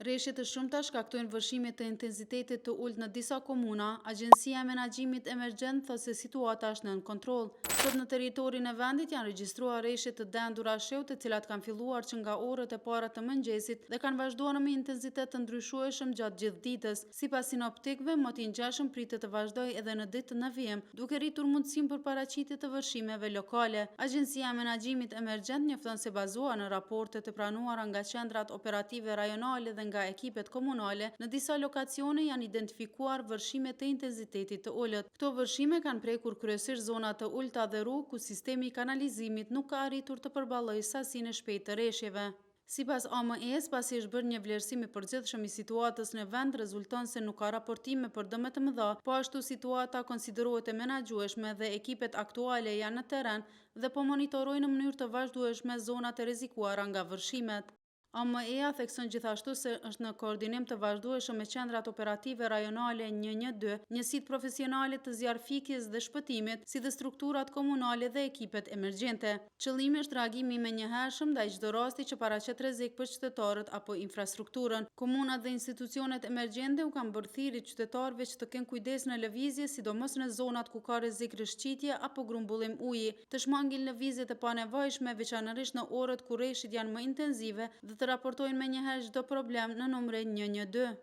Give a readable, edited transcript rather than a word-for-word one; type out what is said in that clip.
Rreshje të shumta shkaktojnë vështrime të intensitetit të ulët në disa komuna. Agjencia e Menaxhimit Emergjent thotë se situata është nën kontroll. Sot në territorin e vendit janë regjistruar rreshje të dendura sheu, të cilat kanë filluar që nga orët e para të mëngjesit dhe kanë vazhduar me intensitet të ndryshueshëm gjatë gjithë ditës. Sipas sinoptikëve, moti i ngjashëm pritet të vazhdojë edhe në ditë të nënvijim, duke rritur mundësinë për paraqitje të vështrimeve lokale. Agjencia e Menaxhimit Emergjent njofton se bazuar në raporte të pranuara nga qendrat operative rajonale dhe nga ekipet komunale, në disa lokacione janë identifikuar vërshime të intensitetit të ulët. Këto vërshime kanë prekur kryesisht zona të ulta dhe rrugë ku sistemi i kanalizimit nuk ka arritur të përballojë sasinë e shpejtë të rreshjeve. Sipas AME-s, pasi është bërë një vlerësim i përgjithshëm i situatës në vend, rezulton se nuk ka raportime për dëme të mëdha, po ashtu situata konsiderohet e menaxhueshme dhe ekipet aktuale janë në terren dhe po monitorojnë në mënyrë të vazhdueshme zonat e rrezikuara nga vërshimet. AME-a thekson gjithashtu se është në koordinim të vazhdueshëm me qendrat operative rajonale 112, njësitë profesionale të zjarrfikjes dhe shpëtimit, si dhe strukturat komunale dhe ekipet emergjente. Qëllimi është reagimi i menjëhershëm ndaj çdo rasti që paraqet rrezik për qytetarët apo infrastrukturën. Komunat dhe institucionet emergjente u kanë bërë thirrje qytetarëve që të kenë kujdes në lëvizje, sidomos në zonat ku ka rrezik rrëshqitje apo grumbullim uji, të shmangin lëvizjet e panevojshme, veçanërisht në orët kur rreshtit janë më intensive dhe të raportojnë menjëherë çdo problem në numrin 112.